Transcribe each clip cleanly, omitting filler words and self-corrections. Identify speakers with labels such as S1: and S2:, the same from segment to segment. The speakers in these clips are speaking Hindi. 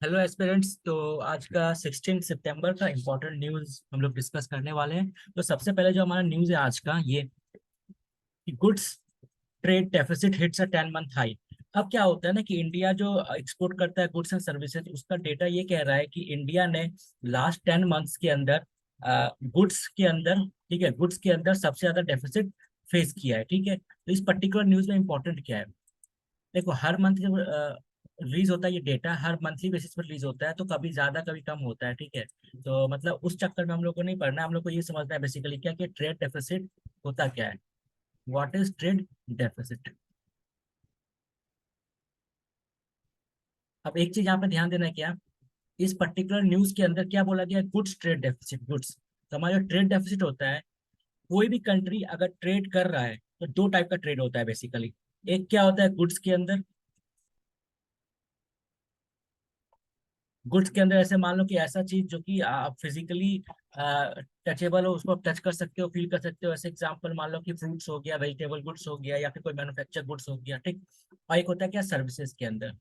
S1: Hello aspirants. तो आज का 16 सितंबर का इम्पोर्टेंट न्यूज़ हम लोग डिस्कस करने वाले हैं। तो सबसे पहले जो हमारा न्यूज़ है आज का ये कि goods trade deficit hits a 10 month high. अब क्या होता है ना कि इंडिया जो एक्सपोर्ट करता है गुड्स एंड सर्विसेज, उसका डेटा ये कह रहा है कि इंडिया ने लास्ट 10 मंथ्स के अंदर गुड्स के अंदर, ठीक है, गुड्स के अंदर सबसे ज्यादा डेफिसिट फेस किया है। ठीक है, तो इस पर्टिकुलर न्यूज़ में इंपॉर्टेंट क्या है? देखो, हर मंथ जब रिलीज होता है ये डेटा, हर मंथली बेसिस पर रिलीज होता है, तो कभी ज्यादा कभी कम होता है। ठीक है, तो मतलब उस चक्कर में हम लोग को नहीं पढ़ना है, हम लोग को ये समझना है बेसिकली क्या कि ट्रेड डेफिसिट होता क्या है। What is trade deficit? अब एक चीज यहाँ पे ध्यान देना है क्या, इस पर्टिकुलर न्यूज के अंदर क्या बोला गया, गुड्स ट्रेड डेफिसिट। गुड्स, तो हमारा जो ट्रेड डेफिसिट होता है, कोई भी कंट्री अगर ट्रेड कर रहा है तो दो टाइप का ट्रेड होता है बेसिकली। एक क्या होता है गुड्स के अंदर, गुड्स के अंदर ऐसे मान लो कि ऐसा चीज जो कि आप फिजिकली टचेबल हो, उसको आप टच कर सकते हो, फील कर सकते हो। ऐसे एग्जांपल मान लो कि फ्रूट्स हो गया, वेजिटेबल गुड्स हो गया, या फिर कोई मैन्युफैक्चर गुड्स हो गया। ठीक, और एक होता है क्या, सर्विसेज के अंदर।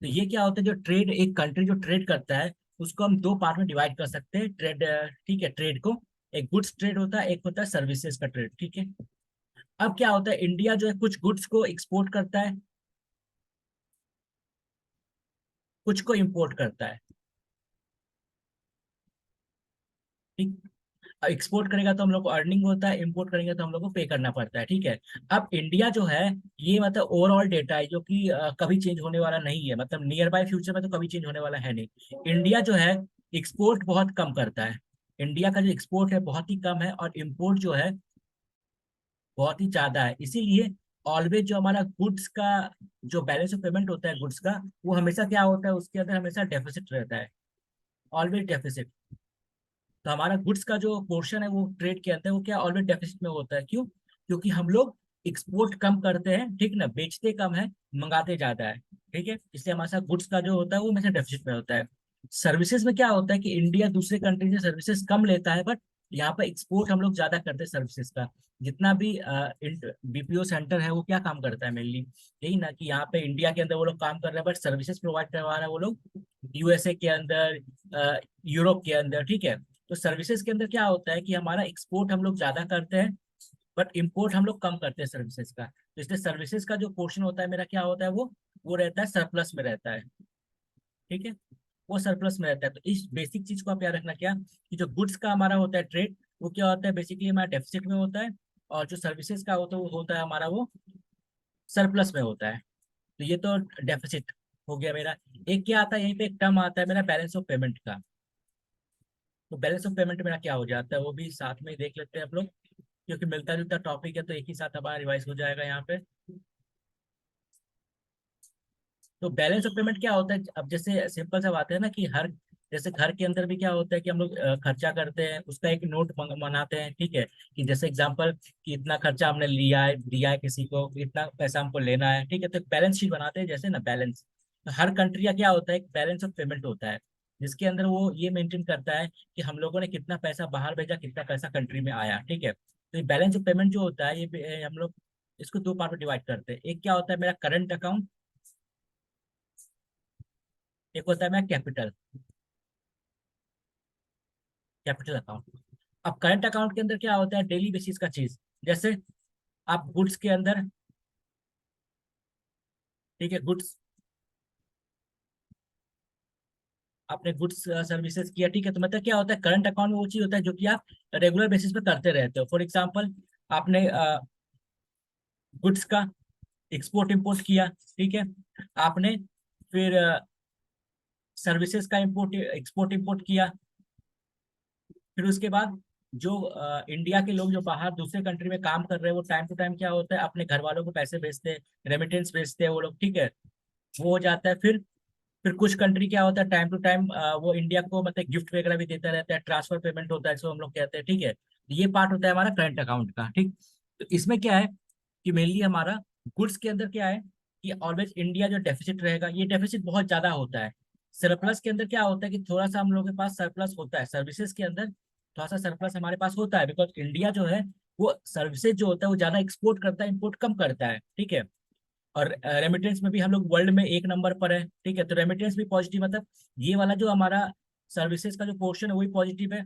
S1: तो ये क्या होता है, जो ट्रेड, एक कंट्री जो ट्रेड करता है उसको हम दो पार्ट में डिवाइड कर सकते हैं ट्रेड। ठीक है, ट्रेड को एक गुड्स ट्रेड होता है, एक होता है सर्विसेज का ट्रेड। ठीक है, अब क्या होता है, इंडिया जो है कुछ गुड्स को एक्सपोर्ट करता है, कुछ को इम्पोर्ट करता है। ठीक, एक्सपोर्ट करेगा तो हम लोग को अर्निंग होता है, इंपोर्ट करेंगे तो हम लोग को पे करना पड़ता है। ठीक है, अब इंडिया जो है, ये मतलब ओवरऑल डेटा है जो कि कभी चेंज होने वाला नहीं है, मतलब नियर बाय फ्यूचर में तो कभी चेंज होने वाला है नहीं। इंडिया जो है एक्सपोर्ट बहुत कम करता है। इंडिया का जो एक्सपोर्ट है बहुत ही कम है, और इम्पोर्ट जो है बहुत ही ज्यादा है। इसीलिए ऑलवेज जो हमारा गुड्स का जो बैलेंस ऑफ पेमेंट होता है गुड्स का, वो हमेशा क्या होता है, उसके अंदर हमेशा डेफिसिट रहता है, ऑलवेज डेफिसिट। तो हमारा गुड्स का जो पोर्शन है वो ट्रेड के अंदर वो क्या ऑलवेज डेफिसिट में होता है। क्यों? क्योंकि हम लोग एक्सपोर्ट कम करते हैं, ठीक ना, बेचते कम है, मंगाते ज्यादा है। ठीक है, इसलिए हमारे साथ गुड्स का जो होता है वो हमेशा डेफिसिट में होता है। सर्विसेज में क्या होता है कि इंडिया दूसरे कंट्री से सर्विसेज कम लेता है, बट यहाँ पर एक्सपोर्ट हम लोग ज्यादा करते हैं सर्विसेज का। जितना भी बीपीओ सेंटर है वो क्या काम करता है मेनली, यही ना कि यहाँ पे इंडिया के अंदर वो लोग काम कर रहे हैं, बट सर्विसेज प्रोवाइड करवा रहे हैं वो लोग यूएसए के अंदर, यूरोप के अंदर। ठीक है, तो सर्विसेज के अंदर क्या होता है कि हमारा एक्सपोर्ट हम लोग ज्यादा करते हैं, बट इंपोर्ट हम लोग कम करते हैं सर्विसेज का। तो इसलिए सर्विसेज का जो पोर्शन होता है मेरा क्या होता है, वो रहता है सरप्लस में रहता है। ठीक है, वो सरप्लस में रहता है। तो इस बेसिक चीज को आप याद रखना क्या, कि जो गुड्स का हमारा होता है ट्रेड, वो क्या होता है बेसिकली हमारा डेफिसिट में होता है, और जो सर्विसेज का होता है वो होता है हमारा वो सरप्लस में होता है। तो ये तो डेफिसिट हो गया मेरा। एक क्या आता है यहीं पे, एक टर्म आता है मेरा बैलेंस ऑफ पेमेंट का। तो बैलेंस ऑफ पेमेंट मेरा क्या हो जाता है वो भी साथ में देख लेते हैं आप लोग, क्योंकि मिलता जुलता टॉपिक है, तो एक ही साथ हमारा रिवाइज हो जाएगा यहाँ पे। तो बैलेंस ऑफ पेमेंट क्या होता है, अब जैसे सिंपल सा बात है ना कि हर, जैसे घर के अंदर भी क्या होता है कि हम लोग खर्चा करते हैं, उसका एक नोट बनाते हैं। ठीक है, कि जैसे एग्जांपल कि इतना खर्चा हमने लिया है, दिया है किसी को, इतना पैसा हमको लेना है। ठीक है, तो एक बैलेंस शीट बनाते हैं जैसे ना, बैलेंस। तो हर कंट्री का क्या होता है, एक बैलेंस ऑफ पेमेंट होता है, जिसके अंदर वो ये मेंटेन करता है कि हम लोगों ने कितना पैसा बाहर भेजा, कितना पैसा कंट्री में आया। ठीक है, तो ये बैलेंस ऑफ पेमेंट जो होता है ये हम लोग इसको दो पार्ट में डिवाइड करते हैं। एक क्या होता है मेरा करंट अकाउंट, एक होता है मेरा कैपिटल, कैपिटल अकाउंट। अब करंट अकाउंट के अंदर क्या होता है, डेली बेसिस का चीज, जैसे आप गुड्स के अंदर, ठीक है, गुड्स, आपने गुड्स सर्विसेज किया। ठीक है, तो मतलब क्या होता है, करंट अकाउंट में वो चीज होता है जो कि आप रेगुलर बेसिस पे करते रहते हो। फॉर एग्जाम्पल, आपने गुड्स का एक्सपोर्ट इंपोर्ट किया। ठीक है, आपने फिर सर्विसेज का इंपोर्ट एक्सपोर्ट इंपोर्ट किया। फिर उसके बाद जो इंडिया के लोग जो बाहर दूसरे कंट्री में काम कर रहे हैं, वो टाइम टू टाइम क्या होता है, अपने घर वालों को पैसे भेजते हैं, रेमिटेंस भेजते हैं वो लोग। ठीक है, वो हो जाता है। फिर कुछ कंट्री क्या होता है, टाइम टू टाइम वो इंडिया को मतलब गिफ्ट वगैरह भी देता रहता है, ट्रांसफर पेमेंट होता है जिसको हम लोग कहते हैं। ठीक है, ये पार्ट होता है हमारा करंट अकाउंट का। ठीक, तो इसमें क्या है कि मेनली हमारा गुड्स के अंदर क्या है कि ऑलवेज इंडिया जो डेफिसिट रहेगा, ये डेफिसिट बहुत ज्यादा होता है। सरप्लस के अंदर क्या होता है कि थोड़ा सा हम लोग के पास सरप्लस होता है, सर्विसेज के अंदर थोड़ा सा सरप्लस हमारे पास होता है, बिकॉज इंडिया जो है वो सर्विसेज जो होता है वो ज्यादा एक्सपोर्ट करता है, इंपोर्ट कम करता है। ठीक है, और रेमिटेंस में भी हम लोग वर्ल्ड में एक नंबर पर है, ठीक है। तो रेमिटेंस भी पॉजिटिव, मतलब ये वाला जो हमारा सर्विसेज का जो पोर्शन है वही पॉजिटिव है।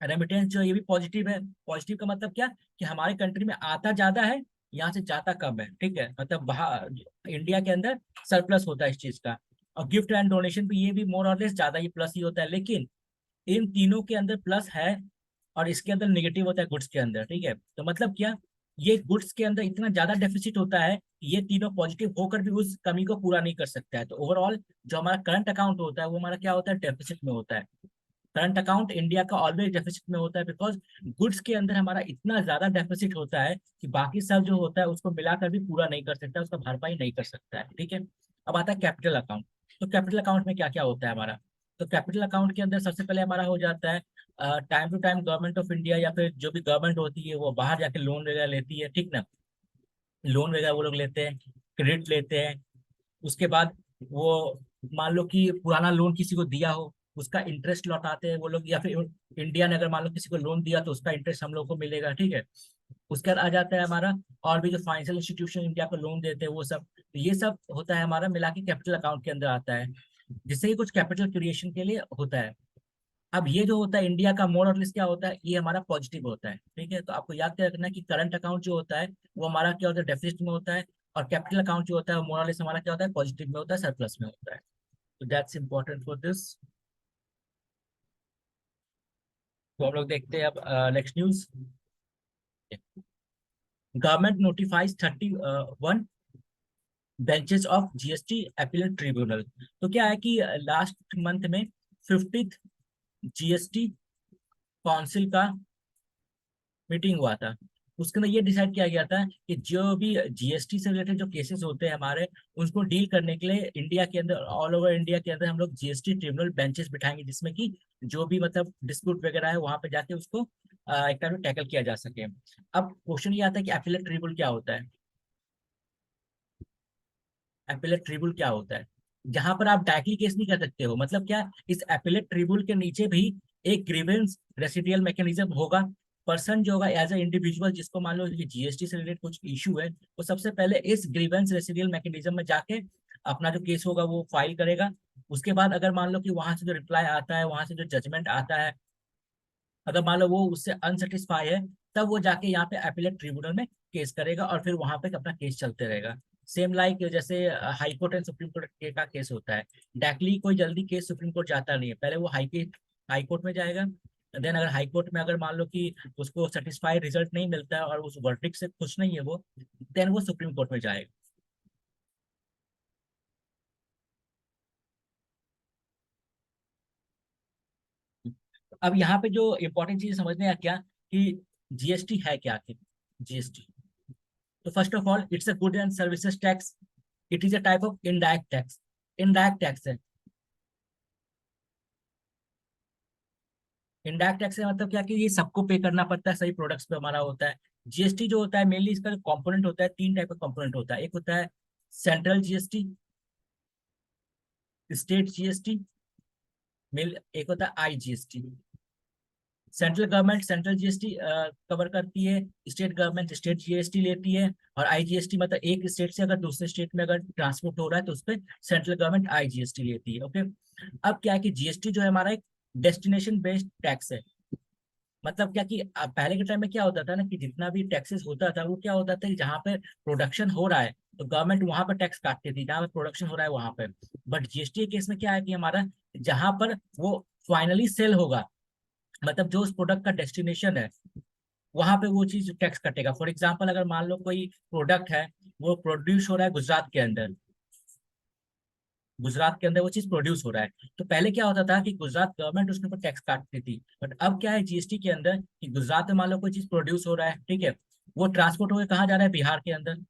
S1: रेमिटेंस जो है ये भी पॉजिटिव है। पॉजिटिव का मतलब क्या, कि हमारे कंट्री में आता ज्यादा है, यहाँ से जाता कम है, ठीक है। मतलब बाहर इंडिया के अंदर सरप्लस होता है इस चीज का। और गिफ्ट एंड डोनेशन भी, ये भी मोर और लेस ज्यादा, ये प्लस ही होता है। लेकिन इन तीनों के अंदर प्लस है और इसके अंदर नेगेटिव होता है गुड्स के अंदर, ठीक है। तो मतलब क्या, ये गुड्स के अंदर इतना ज्यादा डेफिसिट होता है कि ये तीनों पॉजिटिव होकर भी उस कमी को पूरा नहीं कर सकता है। तो ओवरऑल जो हमारा करंट अकाउंट होता है वो हमारा क्या होता है, डेफिसिट में होता है। करंट अकाउंट इंडिया का ऑलवेज डेफिसिट में होता है, बिकॉज गुड्स के अंदर हमारा इतना ज्यादा डेफिसिट होता है कि बाकी सब जो होता है उसको मिलाकर भी पूरा नहीं कर सकता, उसका भरपाई नहीं कर सकता है, ठीक है। अब आता है कैपिटल अकाउंट। तो कैपिटल अकाउंट में क्या क्या होता है हमारा। तो कैपिटल अकाउंट के अंदर सबसे पहले हमारा हो जाता है, time to time government of India या फिर जो भी गवर्नमेंट होती है वो बाहर जाके लोन वगैरह लेती है, ठीक ना। लोन वगैरह वो लोग लेते हैं, क्रेडिट लेते हैं। उसके बाद वो मान लो कि पुराना लोन किसी को दिया हो, उसका इंटरेस्ट लौटाते हैं वो लोग, या फिर इंडिया ने अगर मान लो किसी को लोन दिया तो उसका इंटरेस्ट हम लोग को मिलेगा, ठीक है। उसके बाद आ जाता है हमारा, और भी जो फाइनेंशियल इंस्टीट्यूशन इंडिया को लोन देते हैं वो सब, तो ये सब होता है हमारा मिला के कैपिटल अकाउंट के अंदर आता है, जिससे कि कुछ कैपिटल क्रिएशन के लिए होता है। अब ये जो होता है इंडिया का मोर और लेस क्या होता है, ये हमारा पॉजिटिव होता है, ठीक है। तो आपको याद क्या रखना है कि करंट अकाउंट जो होता है वो हमारा क्या होता है, डेफिसिट में होता है। और कैपिटल अकाउंट जो होता है मोर और लेस हमारा क्या होता है, पॉजिटिव में होता है, सरप्लस में होता है। तो दैट्स इंपॉर्टेंट फॉर दिस। तो हम लोग देखते हैं अब next news. Government notifies 31 benches of GST appellate tribunal. तो क्या है कि लास्ट मंथ में 50th जीएसटी काउंसिल का मीटिंग हुआ था। उसके अंदर ये डिसाइड किया गया था कि जो भी जीएसटी से रिलेटेड जो केसेस होते हैं हमारे, उनको डील करने के लिए इंडिया के अंदर, ऑल ओवर इंडिया के अंदर हम लोग जीएसटी ट्रिब्यूनल बेंचेस बिठाएंगे, जिसमें कि जो भी मतलब डिस्प्यूट वगैरह है वहां पे जाके उसको एक टाइम में टैकल किया जा सके। अब क्वेश्चन ये आता है कि अपीलेट ट्रिब्यूनल क्या होता है। अपीलेट ट्रिब्यूनल क्या होता है, जहां पर आप डायरेक्टली केस नहीं कर सकते हो। मतलब क्या, इस अपीलेट ट्रिब्यूनल के नीचे भी एक ग्रीवेंस रेसिडियल मैकेनिज्म होगा। पर्सन जो होगा एज ए इंडिविजुअल, जिसको मान लो कि जीएसटी से रिलेटेड कुछ इशू है, वो सबसे पहले इस ग्रीवेंस रेसिडियल मैकेनिज्म में जाके अपना जो केस होगा वो फाइल करेगा। उसके बाद अगर मान लो कि वहां से जो रिप्लाई आता है, वहां से जो जजमेंट आता है, अगर मान लो वो उससे अनसेटिस्फाई है, तब वो जाके यहाँ पे अपीलेट ट्रिब्यूनल में केस करेगा और फिर वहां पे अपना केस चलते रहेगा। सेम लाइक जैसे high court and supreme court का केस होता है। डायरेक्टली कोई जल्दी केस सुप्रीम कोर्ट जाता नहीं है, पहले वो हाई कोर्ट में जाएगा। देन अगर हाई कोर्ट में अगर मान लो कि उसको सेटिस्फाई रिजल्ट नहीं मिलता है और उस वर्डिक्ट से खुश नहीं है वो, देन वो सुप्रीम कोर्ट में जाएगा। अब यहाँ पे जो इंपॉर्टेंट चीज समझने का क्या, कि जीएसटी है क्या आखिर। जीएसटी, तो first of all it's a good and services tax. It is a type of indirect tax. Indirect tax है। इनडायरेक्ट टैक्स का मतलब क्या, कि ये सबको पे करना पड़ता है, सही प्रोडक्ट्स पे हमारा होता है। जीएसटी जो होता है मेनली इसका जो कंपोनेंट होता है, तीन टाइप का कंपोनेंट होता है। एक होता है सेंट्रल जीएसटी, स्टेट जीएसटी, मेल एक होता है IGST. Central government central GST cover करती है, स्टेट गवर्नमेंट स्टेट जीएसटी लेती है, और आईजीएसटी मतलब एक स्टेट से अगर दूसरे स्टेट में अगर ट्रांसपोर्ट हो रहा है तो उस पर सेंट्रल गवर्नमेंट आईजीएसटी लेती है, ओके। अब क्या है कि जीएसटी जो है हमारा एक डेस्टिनेशन बेस्ड टैक्स है। मतलब क्या कि पहले के टाइम में क्या होता था ना, कि जितना भी टैक्सेस होता था वो क्या होता था कि जहाँ पे प्रोडक्शन हो रहा है तो गवर्नमेंट वहां पर टैक्स काटती थी, जहाँ पर प्रोडक्शन हो रहा है वहां पर। बट जीएसटी के केस में क्या है कि हमारा जहाँ पर वो फाइनली सेल होगा, मतलब जो उस प्रोडक्ट का डेस्टिनेशन है, वहां पे वो चीज टैक्स कटेगा। फॉर एग्जाम्पल अगर मान लो कोई प्रोडक्ट है, वो प्रोड्यूस हो रहा है गुजरात के अंदर, गुजरात के अंदर वो चीज प्रोड्यूस हो रहा है, तो पहले क्या होता था कि गुजरात गवर्नमेंट उसके ऊपर टैक्स काटती थी। बट अब क्या है जीएसटी के अंदर, कि गुजरात में मान लो कोई चीज प्रोड्यूस हो रहा है, ठीक है, वो ट्रांसपोर्ट होकर कहाँ जा रहा है, बिहार के अंदर।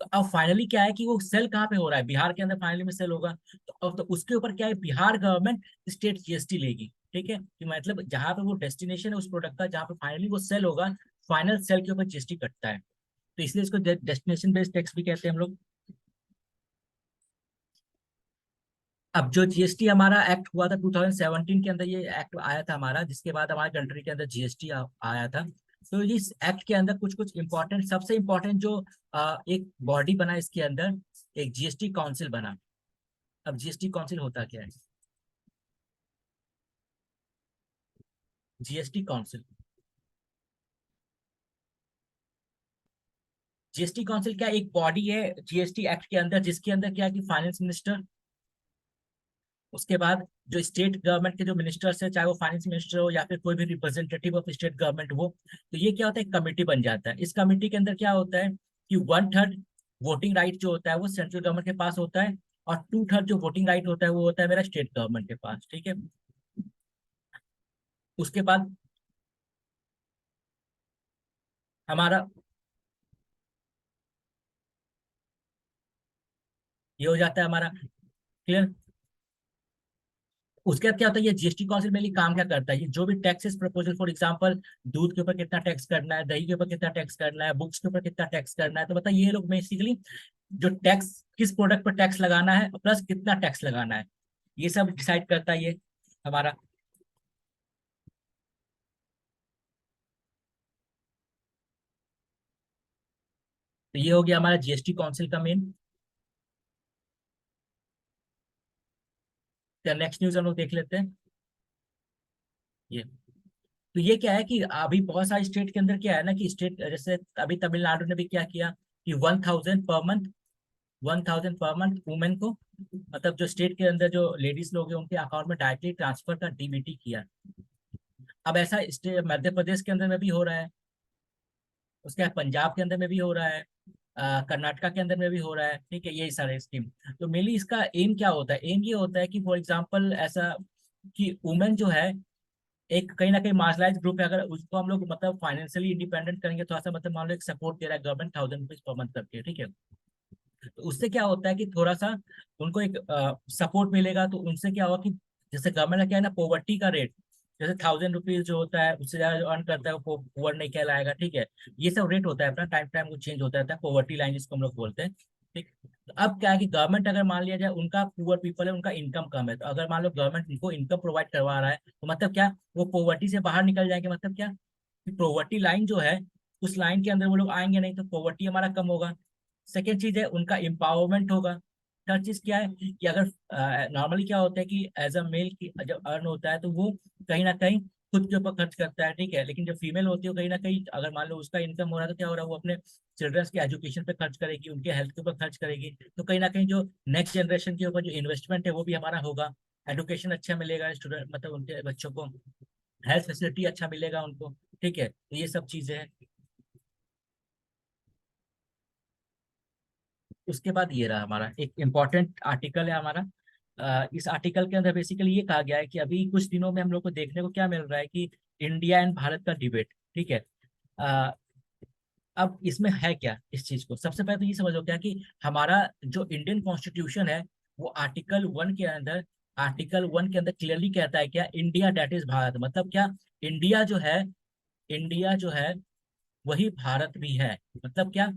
S1: तो अब फाइनली क्या है कि वो सेल कहाँ पे हो रहा है, बिहार के अंदर फाइनली में सेल होगा। तो अब तो उसके ऊपर क्या है, बिहार गवर्नमेंट स्टेट जीएसटी लेगी, ठीक है। कि मतलब जहाँ पे वो डेस्टिनेशन है उस प्रोडक्ट का, जहाँ पे फाइनली वो सेल होगा, फाइनल सेल के ऊपर जीएसटी कटता है। तो इसलिए इसको डेस्टिनेशन बेस्ड टैक्स भी कहते हैं हम लोग। अब जो जीएसटी हमारा एक्ट हुआ था 2017 के अंदर, ये एक्ट आया था हमारा, जिसके बाद हमारे कंट्री के अंदर जीएसटी आया था। तो इस एक्ट के अंदर कुछ कुछ इंपॉर्टेंट, सबसे इंपॉर्टेंट जो एक बॉडी बना इसके अंदर, एक जीएसटी काउंसिल बना। अब जीएसटी काउंसिल होता क्या है? जीएसटी काउंसिल, जीएसटी काउंसिल क्या एक बॉडी है जीएसटी एक्ट के अंदर, जिसके अंदर क्या है कि फाइनेंस मिनिस्टर, उसके बाद जो स्टेट गवर्नमेंट के जो मिनिस्टर्स है, चाहे वो फाइनेंस मिनिस्टर हो या फिर कोई भी रिप्रेजेंटेटिव ऑफ स्टेट गवर्नमेंट हो, तो ये क्या होता है, कमेटी बन जाता है। इस कमेटी के अंदर क्या होता है कि 1/3 वोटिंग राइट जो होता है वो सेंट्रल गवर्नमेंट के पास होता है, और 2/3 जो वोटिंग राइट होता है वो होता है मेरा स्टेट गवर्नमेंट के पास, ठीक है। उसके बाद हमारा ये हो जाता है हमारा क्लियर। उसके बाद क्या होता है, ये जीएसटी काउंसिल में काम क्या करता है, ये जो भी टैक्सेस प्रपोजल, फॉर एग्जांपल दूध के ऊपर कितना टैक्स करना है, दही के ऊपर कितना टैक्स करना है, बुक्स के ऊपर कितना टैक्स करना है, तो बताइए ये लोग बेसिकली जो टैक्स, किस प्रोडक्ट पर टैक्स लगाना है प्लस कितना टैक्स लगाना है, ये सब डिसाइड करता है ये हमारा। तो ये हो गया हमारा जीएसटी काउंसिल का मेन। नेक्स्ट न्यूज हम लोग देख लेते हैं। ये तो ये क्या है कि अभी बहुत सारे स्टेट के अंदर क्या है ना कि स्टेट, जैसे अभी तमिलनाडु ने भी क्या किया कि 1,000 per month, 1,000 per month women को, मतलब जो स्टेट के अंदर जो लेडीज लोग हैं उनके अकाउंट में डायरेक्टली ट्रांसफर का डीबीटी किया। अब ऐसा स्टेट मध्य प्रदेश के अंदर में भी हो रहा है, उसके बाद पंजाब के अंदर में भी हो रहा है, कर्नाटका के अंदर में भी हो रहा है, ठीक है, यही सारे स्कीम। तो मेनली इसका एम क्या होता है, एम ये होता है कि फॉर एग्जाम्पल ऐसा कि वुमेन जो है एक कहीं ना कहीं मार्जिनलाइज ग्रुप है, अगर उसको हम लोग मतलब फाइनेंशियली इंडिपेंडेंट करेंगे, थोड़ा सा मतलब मान लो एक सपोर्ट दे रहा है गवर्नमेंट 1,000 रुपीज पर मंथ करके, ठीक है। तो उससे क्या होता है कि थोड़ा सा उनको एक सपोर्ट मिलेगा, तो उनसे क्या होगा कि जैसे गवर्नमेंट का क्या है ना, पॉवर्टी का रेट जैसे 1,000 रुपीज जो होता है, उससे ज्यादा जो अर्न करता है वो पुअर नहीं कहलाएगा, ठीक है। ये सब रेट होता है अपना टाइम टाइम को चेंज होता रहता है, पॉवर्टी लाइन जिसको हम लोग बोलते हैं, ठीक। तो अब क्या है कि गवर्नमेंट अगर मान लिया जाए उनका पुअर पीपल है, उनका इनकम कम है, तो अगर मान लो गवर्नमेंट उनको इनकम प्रोवाइड करवा रहा है, तो मतलब क्या वो पॉवर्टी से बाहर निकल जाएंगे, मतलब क्या कि पॉवर्टी लाइन जो है उस लाइन के अंदर वो लोग आएंगे नहीं, तो पॉवर्टी हमारा कम होगा। सेकेंड चीज है उनका एम्पावरमेंट होगा। थर्ड चीज क्या है कि अगर नॉर्मली क्या होता है कि एज अ मेल की जब अर्न होता है तो वो कहीं ना कहीं खुद के ऊपर खर्च करता है, ठीक है, लेकिन जो फीमेल होती है वो कहीं ना कहीं अगर मान लो उसका इनकम हो रहा है तो क्या हो रहा है, वो अपने चिल्ड्रंस के एजुकेशन पे खर्च करेगी, उनके हेल्थ के ऊपर खर्च करेगी, तो कहीं ना कहीं जो नेक्स्ट जनरेशन के ऊपर जो इन्वेस्टमेंट है वो भी हमारा होगा। एडुकेशन अच्छा मिलेगा स्टूडेंट, मतलब उनके बच्चों को हेल्थ फैसिलिटी अच्छा मिलेगा उनको, ठीक है, तो ये सब चीजें हैं। उसके बाद ये रहा हमारा एक इम्पॉर्टेंट आर्टिकल है हमारा। इस आर्टिकल के अंदर बेसिकली ये कहा गया है कि अभी कुछ दिनों में हम लोग को देखने को क्या मिल रहा है कि इंडिया एंड भारत का डिबेट, ठीक है। अ, अब इसमें है क्या, इस चीज को सबसे पहले तो ये समझो क्या कि हमारा जो इंडियन कॉन्स्टिट्यूशन है वो आर्टिकल 1 के अंदर क्लियरली कहता है क्या, इंडिया डेट इज भारत, मतलब क्या इंडिया जो है, इंडिया जो है वही भारत भी है। मतलब क्या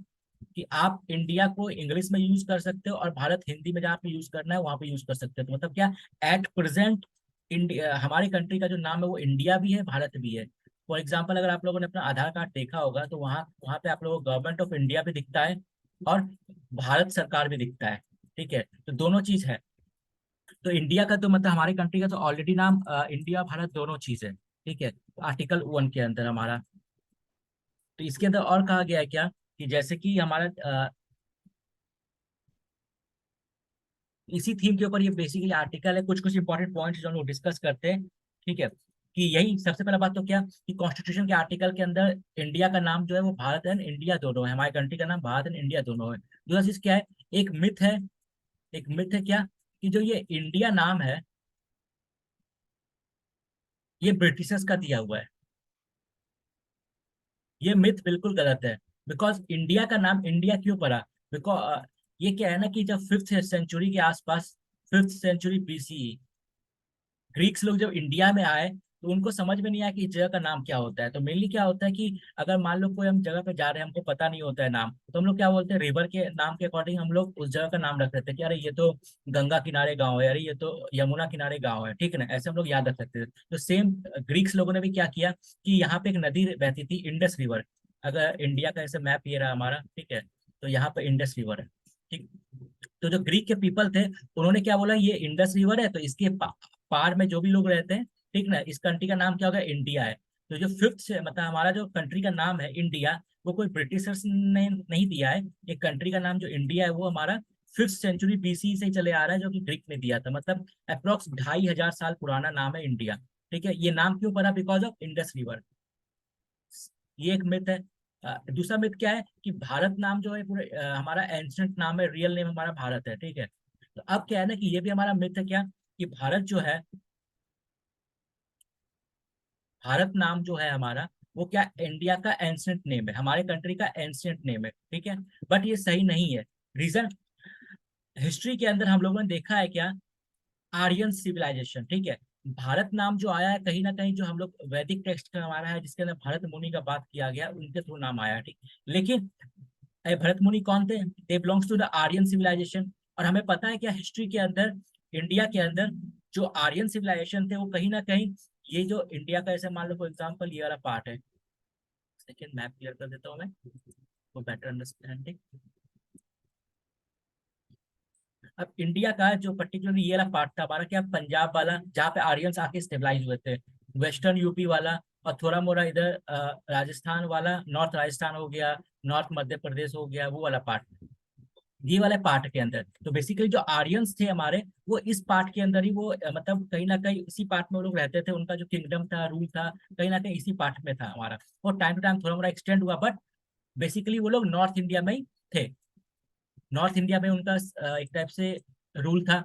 S1: कि आप इंडिया को इंग्लिश में यूज कर सकते हो और भारत हिंदी में जहाँ पे यूज करना है वहां पे यूज कर सकते हो, तो मतलब क्या एट प्रेजेंट इंडिया, हमारी कंट्री का जो नाम है वो इंडिया भी है भारत भी है। फॉर एग्जाम्पल अगर आप लोगों ने अपना आधार कार्ड देखा होगा तो वहाँ वहाँ पे आप लोगों को गवर्नमेंट ऑफ इंडिया भी दिखता है और भारत सरकार भी दिखता है, ठीक है, तो दोनों चीज है। तो इंडिया का तो मतलब हमारी कंट्री का तो ऑलरेडी नाम इंडिया भारत दोनों चीज है, ठीक है, आर्टिकल 1 के अंदर हमारा। तो इसके अंदर और कहा गया है क्या कि जैसे कि हमारा इसी थीम के ऊपर ये बेसिकली आर्टिकल है, कुछ कुछ इंपॉर्टेंट पॉइंट्स जो हम लोग डिस्कस करते हैं, ठीक है। कि यही सबसे पहला बात तो क्या कि कॉन्स्टिट्यूशन के आर्टिकल के अंदर इंडिया का नाम जो है वो भारत एंड इंडिया दोनों है, हमारी कंट्री का नाम भारत एंड इंडिया दोनों है। दूसरा चीज क्या है, एक मिथ है, एक मिथ है क्या कि जो ये इंडिया नाम है ये ब्रिटिशर्स का दिया हुआ है। ये मिथ बिल्कुल गलत है। बिकॉज इंडिया का नाम इंडिया क्यों पड़ा, बिकॉज ये क्या है ना कि जब 5th सेंचुरी के आसपास, 5th सेंचुरी बीसीई ग्रीक्स लोग जब इंडिया में आए तो उनको समझ में नहीं आया कि इस जगह का नाम क्या होता है। तो मेनली क्या होता है कि अगर मान लो कोई हम जगह पे जा रहे हैं, हमको पता नहीं होता है नाम, तो हम लोग क्या बोलते हैं, रिवर के नाम के अकॉर्डिंग हम लोग उस जगह का नाम रख देते हैं कि अरे ये तो गंगा किनारे गाँव है, अरे ये तो यमुना किनारे गाँव है, ठीक है ना, ऐसे हम लोग याद रख सकते थे। तो सेम ग्रीक्स लोगों ने भी क्या किया कि यहाँ पे एक नदी बहती थी, इंडस रिवर। अगर इंडिया का ऐसे मैप ये रहा हमारा, ठीक है, तो यहाँ पे इंडस रिवर है, ठीक। तो जो ग्रीक के पीपल थे, उन्होंने क्या बोला, ये इंडस रिवर है, तो इसके पार में जो भी लोग रहते हैं, ठीक ना, इस कंट्री का नाम क्या होगा, इंडिया है। तो जो फिफ्थ से मतलब हमारा जो कंट्री का नाम है इंडिया, वो कोई ब्रिटिशर्स ने नहीं दिया है। एक कंट्री का नाम जो इंडिया है वो हमारा 5th सेंचुरी बीसी से ही चले आ रहा है, जो कि ग्रीक ने दिया था। मतलब अप्रोक्स 2500 साल पुराना नाम है इंडिया। ठीक है, ये नाम क्यों पड़ा, बिकॉज ऑफ इंडस रिवर। ये एक मिथ है। दूसरा मिथ क्या है कि भारत नाम जो है पूरे हमारा एंशिएंट नाम है, रियल नेम हमारा भारत है, ठीक है। तो अब क्या है ना कि ये भी हमारा मिथ है क्या, कि भारत जो है, भारत नाम जो है हमारा, वो क्या इंडिया का एंशिएंट नेम है, हमारे कंट्री का एंशिएंट नेम है, ठीक है। बट ये सही नहीं है। रीजन, हिस्ट्री के अंदर हम लोगों ने देखा है क्या, आर्यन सिविलाइजेशन, ठीक है। भारत नाम जो आया है कहीं ना कहीं, जो हम लोग वैदिक टेक्स्ट का हमारा है जिसके अंदर भरत मुनि का बात किया गया, उनके थ्रू नाम आया है, ठीक। लेकिन भरत मुनि कौन थे, they belongs to the Aryan civilisation. और हमें पता है क्या, हिस्ट्री के अंदर, इंडिया के अंदर जो आर्यन सिविलाइजेशन थे, वो कहीं ना कहीं, ये जो इंडिया का, ऐसे मान लो फॉर एग्जाम्पल ये वाला पार्ट है, सेकेंड मैप क्लियर कर देता हूँ मैं, फॉर बेटर अंडरस्टैंडिंग। अब इंडिया का जो पर्टिकुलरली ये वाला पार्ट था हमारा, क्या पंजाब वाला, जहाँ पे आर्यंस आके स्टेबलाइज हुए थे, वेस्टर्न यूपी वाला, और थोड़ा मोड़ा इधर राजस्थान वाला, नॉर्थ राजस्थान हो गया, नॉर्थ मध्य प्रदेश हो गया, वो वाला पार्ट, ये वाले पार्ट के अंदर। तो बेसिकली जो आर्यंस थे हमारे, वो इस पार्ट के अंदर ही, वो मतलब कहीं ना कहीं इसी पार्ट में वो लोग रहते थे, उनका जो किंगडम था, रूल था, कहीं ना कहीं इसी पार्ट में था हमारा। और टाइम टू टाइम थोड़ा मोड़ा एक्सटेंड हुआ, बट बेसिकली वो लोग नॉर्थ इंडिया में ही थे। नॉर्थ इंडिया में उनका एक टाइप से रूल था।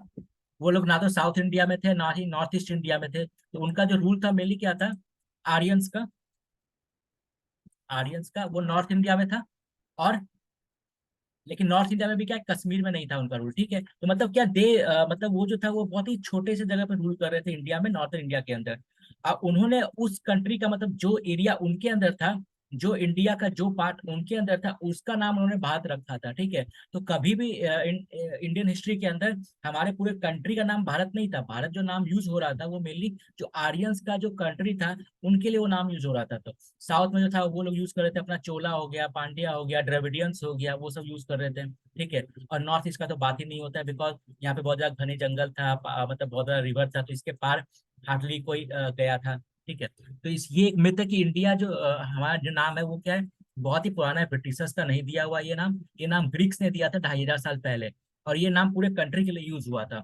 S1: वो लोग ना तो साउथ इंडिया में थे, ना ही नॉर्थ ईस्ट इंडिया में थे। तो उनका जो रूल था मेनली क्या था, आर्यंस का, आर्यंस का वो नॉर्थ इंडिया में था। और लेकिन नॉर्थ इंडिया में भी क्या है, कश्मीर में नहीं था उनका रूल, ठीक है। तो मतलब क्या मतलब वो जो था, वो बहुत ही छोटे से जगह पे रूल कर रहे थे इंडिया में, नॉर्थन इंडिया के अंदर। अब उन्होंने उस कंट्री का मतलब जो एरिया उनके अंदर था, जो इंडिया का जो पार्ट उनके अंदर था, उसका नाम उन्होंने भारत रखा था, ठीक है। तो कभी भी इंडियन हिस्ट्री के अंदर हमारे पूरे कंट्री का नाम भारत नहीं था। भारत जो नाम यूज हो रहा था, वो मेनली जो आर्यंस का जो कंट्री था, उनके लिए वो नाम यूज हो रहा था। तो साउथ में जो था वो लोग यूज कर रहे थे अपना, चोला हो गया, पांड्या हो गया, द्रविडियंस हो गया, वो सब यूज कर रहे थे, ठीक है। और नॉर्थ ईस्ट का तो बात ही नहीं होता है, बिकॉज यहाँ पे बहुत ज्यादा घने जंगल था, मतलब बहुत ज्यादा रिवर था, तो इसके पार हार्डली कोई गया था, ठीक है। तो इस ये एक मिथ है कि इंडिया जो हमारा जो नाम है वो क्या है, बहुत ही पुराना है, ब्रिटिशर्स का नहीं दिया हुआ ये नाम ग्रीक्स ने दिया था 2500 साल पहले। और ये नाम पूरे कंट्री के लिए यूज हुआ था।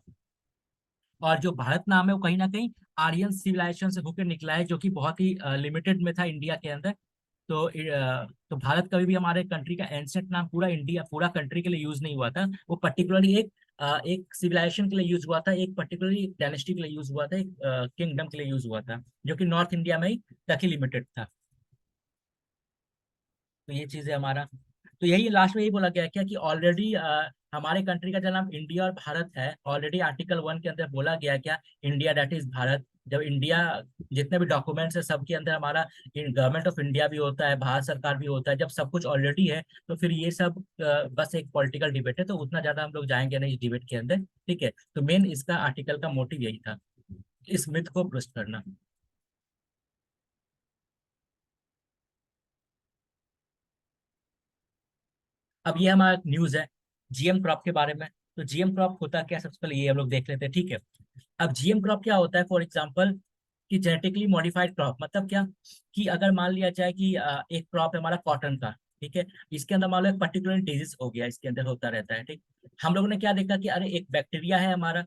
S1: और जो भारत नाम है वो कहीं ना कहीं आर्यन सिविलाइजेशन से होकर निकला है, जो कि बहुत ही लिमिटेड में था इंडिया के अंदर। तो भारत कभी भी हमारे कंट्री का एंशिएंट नाम पूरा इंडिया, पूरा कंट्री के लिए यूज नहीं हुआ था। वो पर्टिकुलरली एक सिविलाइजेशन के लिए यूज हुआ था, एक पर्टिकुलरली डायनेस्टी के लिए यूज हुआ था, एक किंगडम के लिए यूज हुआ था, जो कि नॉर्थ इंडिया में ही तक ही लिमिटेड था। तो ये चीज है हमारा। तो यही लास्ट में यही बोला गया है क्या, कि ऑलरेडी हमारे कंट्री का जो नाम इंडिया और भारत है, ऑलरेडी आर्टिकल 1 के अंदर बोला गया क्या, इंडिया दैट इज भारत। जब इंडिया, जितने भी डॉक्यूमेंट्स है सबके अंदर हमारा गवर्नमेंट ऑफ इंडिया भी होता है, भारत सरकार भी होता है। जब सब कुछ ऑलरेडी है, तो फिर ये सब बस एक पॉलिटिकल डिबेट है, तो उतना ज्यादा हम लोग जाएंगे नहीं इस डिबेट के अंदर, ठीक है। तो मेन इसका आर्टिकल का मोटिव यही था, इस मिथ को भ्रष्ट करना। अब ये हमारा न्यूज है जीएम क्रॉप के बारे में। तो जीएम क्रॉप होता क्या, सबसे पहले ये हम लोग देख लेते हैं, ठीक है। अब जीएम क्रॉप क्या होता है, फॉर एग्जांपल, कि जेनेटिकली मॉडिफाइड क्रॉप, मतलब क्या, कि अगर मान लिया जाए कि एक क्रॉप है हमारा कॉटन का, ठीक है। इसके अंदर मान लो एक पर्टिकुलर डिजीज हो गया, इसके अंदर होता रहता है, ठीक। हम लोगों ने क्या देखा कि अरे एक बैक्टीरिया है हमारा,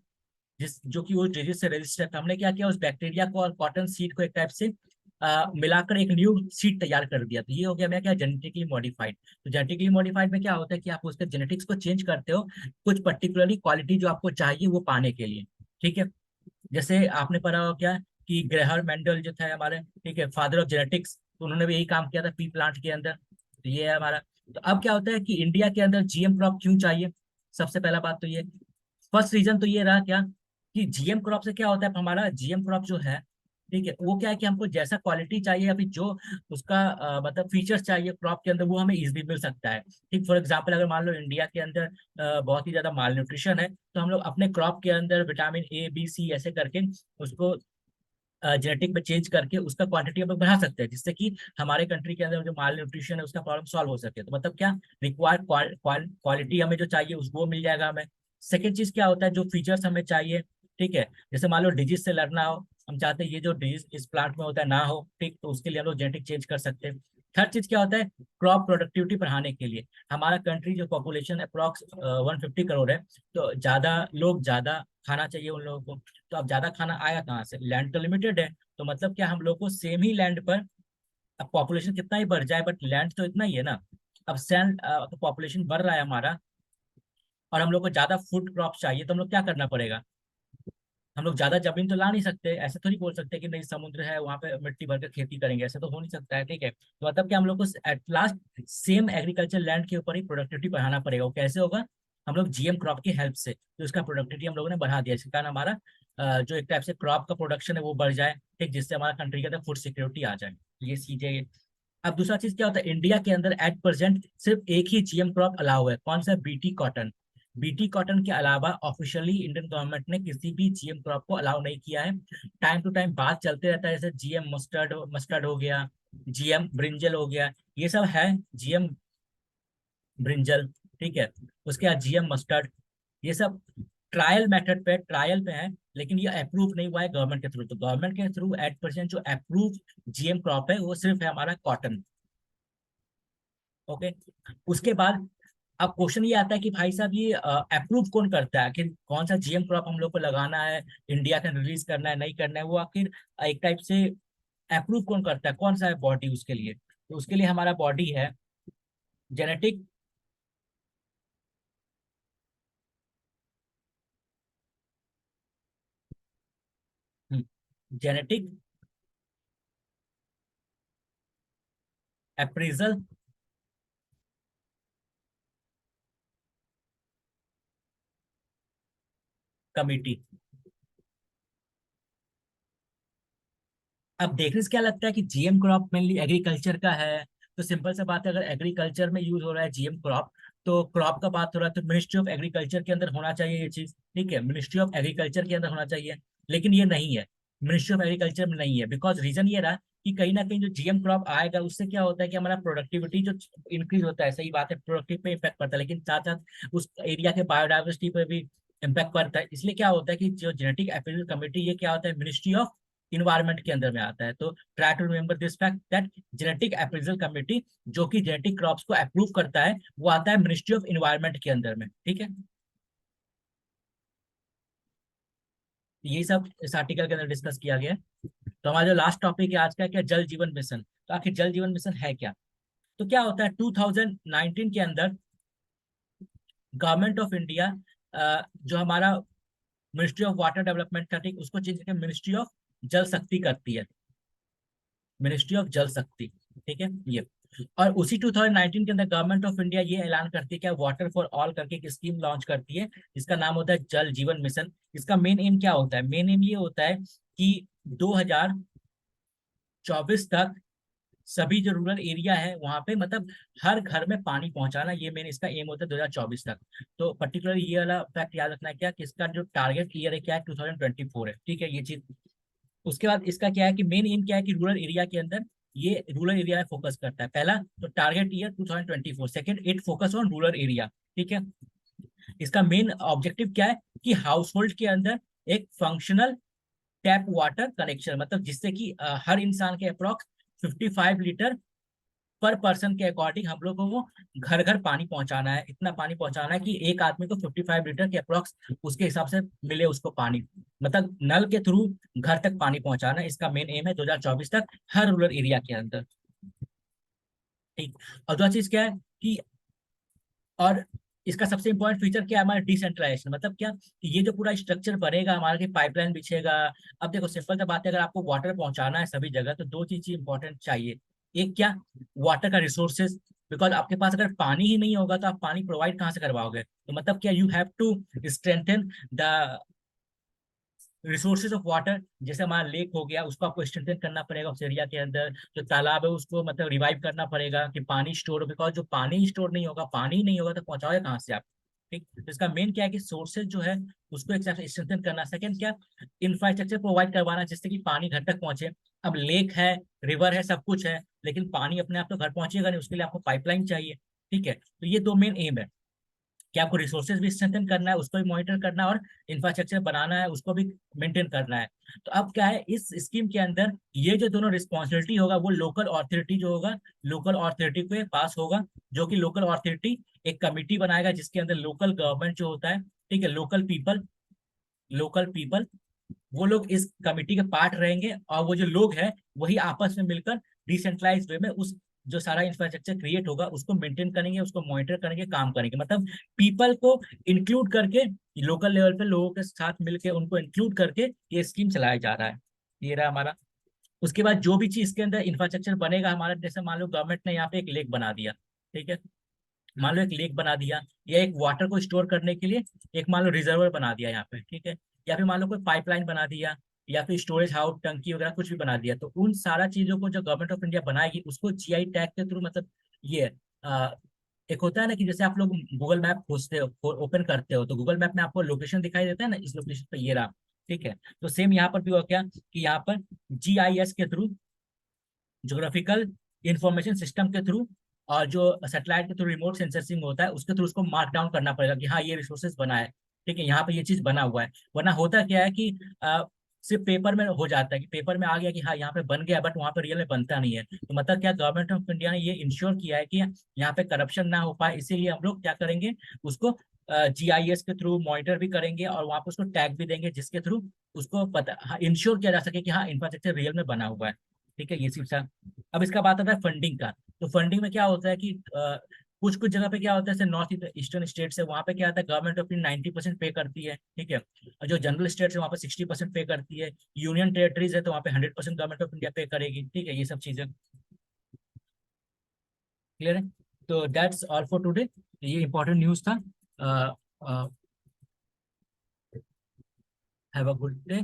S1: जिस जो कि वो डिजीज से रजिस्टर था। हमने क्या किया, उस बैक्टीरिया को और कॉटन सीड को एक टाइप से मिलाकर एक न्यू सीड तैयार कर दिया। तो ये हो गया मैं क्या, जेनेटिकली मॉडिफाइड। तो जेनेटिकली मॉडिफाइड में क्या होता है कि आप उसके जेनेटिक्स को चेंज करते हो, कुछ पर्टिकुलरली क्वालिटी जो आपको चाहिए वो पाने के लिए, ठीक है। जैसे आपने पढ़ा हो क्या, कि ग्रेहर मेंडल जो था हमारे, ठीक है, फादर ऑफ जेनेटिक्स, तो उन्होंने भी यही काम किया था पी प्लांट के अंदर। तो ये है हमारा। तो अब क्या होता है कि इंडिया के अंदर जीएम क्रॉप क्यों चाहिए, सबसे पहला बात तो ये, फर्स्ट रीजन तो ये रहा क्या, कि जीएम क्रॉप से क्या होता है, हमारा जीएम क्रॉप जो है, ठीक है, वो क्या है कि हमको जैसा क्वालिटी चाहिए या फिर जो उसका मतलब फीचर्स चाहिए क्रॉप के अंदर, वो हमें इजीली मिल सकता है। ठीक, फॉर एग्जांपल अगर मान लो इंडिया के अंदर बहुत ही ज्यादा माल न्यूट्रिशन है, तो हम लोग अपने क्रॉप के अंदर विटामिन ए बी सी ऐसे करके उसको जेनेटिक में चेंज करके उसका क्वांटिटी हम लोग बढ़ा सकते हैं, जिससे कि हमारे कंट्री के अंदर जो माल न्यूट्रिशन है उसका प्रॉब्लम सॉल्व हो सके। तो मतलब क्या, रिक्वायर्ड क्वालिटी हमें जो चाहिए उसको मिल जाएगा हमें। सेकेंड चीज क्या होता है, जो फीचर्स हमें चाहिए, ठीक है, जैसे मान लो डिजीज से लड़ना हो, हम चाहते हैं ये जो डिजीज इस प्लांट में होता है ना हो, ठीक, तो उसके लिए हम लोग जेनेटिक चेंज कर सकते हैं। थर्ड चीज क्या होता है, क्रॉप प्रोडक्टिविटी बढ़ाने के लिए। हमारा कंट्री जो पॉपुलेशन अप्रॉक्स 150 करोड़ है, तो ज्यादा लोग ज्यादा खाना चाहिए उन लोगों को। तो अब ज्यादा खाना आया कहाँ से, लैंड तो लिमिटेड है, तो मतलब क्या हम लोग को सेम ही लैंड पर, अब पॉपुलेशन कितना ही बढ़ जाए बट लैंड तो इतना ही है ना। अब सैंड तो पॉपुलेशन बढ़ रहा है हमारा, और हम लोग को ज्यादा फूड क्रॉप चाहिए, तो हम लोग क्या करना पड़ेगा, हम लोग ज्यादा जमीन तो ला नहीं सकते, ऐसे थोड़ी बोल सकते कि नहीं समुद्र है वहां पे मिट्टी भर कर खेती करेंगे, ऐसे तो हो नहीं सकता है, ठीक है। तो मतलब कि हम लोग को at last sem agriculture land के ऊपर ही प्रोडक्टिविटी बढ़ाना पड़ेगा। वो कैसे होगा, हम लोग जीएम क्रॉप की हेल्प से, तो उसका प्रोडक्टिविटी हम लोगों ने बढ़ा दिया, इसके कारण हमारा जो एक टाइप से क्रॉप का प्रोडक्शन है वो बढ़ जाए, ठीक, जिससे हमारा कंट्री के अंदर फूड सिक्योरिटी आ जाए। ये चीजें। अब दूसरा चीज क्या होता है, इंडिया के अंदर एट प्रेजेंट सिर्फ एक ही जीएम क्रॉप अलाउ है, कौन सा, बीटी कॉटन। बीटी कॉटन के अलावा ऑफिशियली इंडियन गवर्नमेंट ने किसी भी जीएम क्रॉप को अलाउ नहीं किया है। टाइम टू टाइम बात चलते रहता है, जैसे जीएम मस्टर्ड मस्टर्ड हो गया, जीएम ब्रिंजल हो गया, ये सब है, जीएम ब्रिंजल, ठीक है, उसके बाद जीएम मस्टर्ड, ये सब ट्रायल मेथड पे, ट्रायल पे है, लेकिन ये अप्रूव नहीं हुआ है गवर्नमेंट के थ्रू। तो गवर्नमेंट के थ्रू एट परसेंट जो अप्रूव जीएम क्रॉप है वो सिर्फ है हमारा कॉटन। ओके, उसके बाद अब क्वेश्चन ये आता है कि भाई साहब ये अप्रूव कौन करता है, आखिर कौन सा जीएम क्रॉप हम लोग को लगाना है, इंडिया का रिलीज करना है नहीं करना है, वो आखिर एक टाइप से अप्रूव कौन करता है, कौन सा है बॉडी उसके लिए। तो उसके लिए हमारा बॉडी है जेनेटिक, जेनेटिक अप्रेजल कमिटी। अब देखने से क्या लगता है कि जीएम क्रॉप मेनली एग्रीकल्चर का है, तो सिंपल सा बात है, अगर एग्रीकल्चर में यूज हो रहा है जीएम क्रॉप, तो क्रॉप का बात हो रहा है, तो मिनिस्ट्री ऑफ एग्रीकल्चर के अंदर होना चाहिए ये चीज, ठीक है, मिनिस्ट्री ऑफ एग्रीकल्चर के अंदर होना चाहिए। लेकिन ये नहीं है, मिनिस्ट्री ऑफ एग्रीकल्चर में नहीं है, बिकॉज रीजन ये रहा कि कहीं ना कहीं जो जीएम क्रॉप आएगा उससे क्या होता है कि हमारा प्रोडक्टिविटी जो इंक्रीज होता है, सही बात है, प्रोडक्टिव पे इम्पैक्ट पड़ता है, लेकिन साथ साथ उस एरिया के बायोडाइवर्सिटी पे भी इम्पैक्ट पड़ता है। इसलिए क्या होता है कि जो जेनेटिक अप्रेजल कमेटी, ये क्या होता है, मिनिस्ट्री ऑफ इन्वायरमेंट के अंदर में आता है। तो try to remember this fact that genetic appraisal committee जो कि जेनेटिक क्रॉप्स को अप्रूव करता है, वो आता है मिनिस्ट्री ऑफ इन्वायरमेंट के अंदर में, ठीक है। यही सब इस आर्टिकल के अंदर डिस्कस किया गया है। तो हमारा जो लास्ट टॉपिक है आज का, क्या, जल जीवन मिशन। तो आखिर जल जीवन मिशन है क्या। तो क्या होता है, 2019 के अंदर गवर्नमेंट ऑफ इंडिया जो हमारा मिनिस्ट्री ऑफ वाटर डेवलपमेंट था, ठीक, उसको चेंज करके मिनिस्ट्री ऑफ जल शक्ति करती है, मिनिस्ट्री ऑफ जल शक्ति, ठीक है ये। और उसी 2019 के अंदर गवर्नमेंट ऑफ इंडिया ये ऐलान करती है कि वाटर फॉर ऑल करके एक स्कीम लॉन्च करती है, जिसका नाम होता है जल जीवन मिशन। इसका मेन एम क्या होता है, मेन एम ये होता है कि 2024 तक सभी जो रूरल एरिया है वहां पे, मतलब हर घर में पानी पहुंचाना, ये मेन इसका एम होता है 2024 तक। तो पर्टिकुलर ये वाला फैक्ट याद रखना है, क्या कि इसका जो टारगेट ईयर है क्या है, 2024 है, ठीक है, ये चीज। उसके बाद इसका क्या है कि मेन एम क्या है कि रूरल एरिया के अंदर, ये रूरल एरिया में फोकस करता है, पहला तो target year 2024, second it focus on rural area, ठीक है। इसका मेन ऑब्जेक्टिव क्या है कि हाउस होल्ड के अंदर एक फंक्शनल टैप वाटर कनेक्शन, मतलब जिससे कि हर इंसान के अप्रोक्स 55 लीटर पर पर्सन के अकॉर्डिंग हम लोगों को घर घर पानी पहुंचाना है, इतना पानी पहुंचाना है कि एक आदमी को 55 लीटर के अप्रोक्स उसके हिसाब से मिले उसको पानी, मतलब नल के थ्रू घर तक पानी पहुंचाना, इसका मेन एम है 2024 तक हर रूरल एरिया के अंदर, ठीक। और दूसरा चीज क्या है कि, और इसका सबसे इंपॉर्टेंट फीचर क्या है, हमारा डिसेंट्रलाइजेशन, मतलब क्या कि ये जो पूरा स्ट्रक्चर बनेगा हमारा, कि पाइपलाइन बिछेगा। अब देखो सिंपल सा बात है, अगर आपको वाटर पहुंचाना है सभी जगह, तो दो चीज इंपॉर्टेंट चाहिए। एक क्या, वाटर का रिसोर्सेज, बिकॉज आपके पास अगर पानी ही नहीं होगा तो आप पानी प्रोवाइड कहाँ से करवाओगे, तो मतलब क्या, you have to strengthen the resources of water, जैसे हमारा लेक हो गया, उसको आपको स्ट्रेंथन करना पड़ेगा उस एरिया के अंदर। जो तालाब है उसको मतलब रिवाइव करना पड़ेगा कि पानी स्टोर हो, बिकॉज जो पानी स्टोर नहीं होगा, पानी नहीं होगा तो पहुंचाओगे कहाँ से आप। ठीक, तो इसका मेन क्या है कि सोर्सेज जो है उसको एक स्ट्रेंथन करना। सेकंड क्या, इंफ्रास्ट्रक्चर प्रोवाइड करवाना जिससे कि पानी घर तक पहुंचे। अब लेक है, रिवर है, सब कुछ है, लेकिन पानी अपने आप तो घर पहुंचेगा नहीं, उसके लिए आपको पाइपलाइन चाहिए। ठीक है, तो ये दो मेन एम है कि आपको रिसोर्सेज भी स्ट्रेंथन करना है, उसको भी मॉनिटर करना है, और इंफ्रास्ट्रक्चर बनाना है, उसको भी मेंटेन करना है। तो अब क्या है, इस स्कीम के अंदर ये जो दोनों रिस्पॉन्सिबिलिटी होगा वो लोकल अथॉरिटी जो होगा, लोकल अथॉरिटी पे पास होगा। जो कि लोकल अथॉरिटी एक कमिटी बनाएगा जिसके अंदर लोकल गवर्नमेंट जो होता है, ठीक है, लोकल पीपल वो लोग इस कमिटी के पार्ट रहेंगे, और वो जो लोग हैं वही आपस में मिलकर डिसेंट्रलाइज वे में उस जो सारा इंफ्रास्ट्रक्चर क्रिएट होगा उसको मेंटेन करेंगे, उसको मॉनिटर करेंगे, काम करेंगे। मतलब पीपल को इंक्लूड करके, लोकल लेवल पे लोगों के साथ मिलके उनको इंक्लूड करके ये स्कीम चलाया जा रहा है। ये रहा हमारा। उसके बाद जो भी चीज इसके अंदर इंफ्रास्ट्रक्चर बनेगा हमारा, जैसे मान लो गवर्नमेंट ने यहाँ पे एक लेक बना दिया, ठीक है, मान लो एक लेक बना दिया, या एक वाटर को स्टोर करने के लिए एक मान लो रिजर्वर बना दिया यहाँ पे, ठीक है, या फिर मान लो कोई पाइपलाइन बना दिया, या फिर स्टोरेज हाउस, टंकी वगैरह कुछ भी बना दिया, तो उन सारा चीजों को जो गवर्नमेंट ऑफ इंडिया बनाएगी उसको जीआई टैग के थ्रू, मतलब ये आ, एक होता है ना कि जैसे आप लोग गूगल मैप खोजते हो, ओपन करते हो, तो गूगल मैप में आपको लोकेशन दिखाई देता है ना, इस लोकेशन पे ये रहा। ठीक है, तो सेम यहाँ पर भी हुआ क्या कि यहाँ पर जीआईएस के थ्रू, ज्योग्राफिकल इंफॉर्मेशन सिस्टम के थ्रू, और जो सैटेलाइट के थ्रू रिमोट सेंसरिंग होता है उसके थ्रू उसको मार्क डाउन करना पड़ेगा कि हाँ ये रिसोर्सेज बना है। ठीक है, यहाँ पे ये चीज बना हुआ है। वरना होता क्या है कि सिर्फ पेपर में हो जाता है कि पेपर में आ गया कि हाँ यहाँ पे बन गया, बट वहाँ पे रियल में बनता नहीं है। तो मतलब क्या, गवर्नमेंट ऑफ इंडिया ने ये इंश्योर किया है कि यहाँ पे करप्शन ना हो पाए, इसीलिए हम लोग क्या करेंगे, उसको जीआईएस के थ्रू मॉनिटर भी करेंगे, और वहाँ पे उसको टैग भी देंगे जिसके थ्रू उसको पता इंश्योर किया जा सके कि हाँ इंफ्रास्ट्रक्चर रियल में बना हुआ है। ठीक है, ये चीज था। अब इसका बात आता है फंडिंग का। तो फंडिंग में क्या होता है कि कुछ कुछ जगह पे क्या होता है, जैसे नॉर्थ ईस्टर्न स्टेट्स है, वहाँ पे क्या होता है, गवर्नमेंट अपनी 90% पे करती है। ठीक है, और जो जनरल स्टेट्स है वहाँ पे 60% पे करती है। यूनियन टेरिटरीज है तो वहाँ पे 100% गवर्नमेंट ऑफ इंडिया पे करेगी। ठीक है, ये सब चीजें क्लियर है। तो दैट्स ऑल फॉर टुडे, ये इंपॉर्टेंट न्यूज था। Have a good day.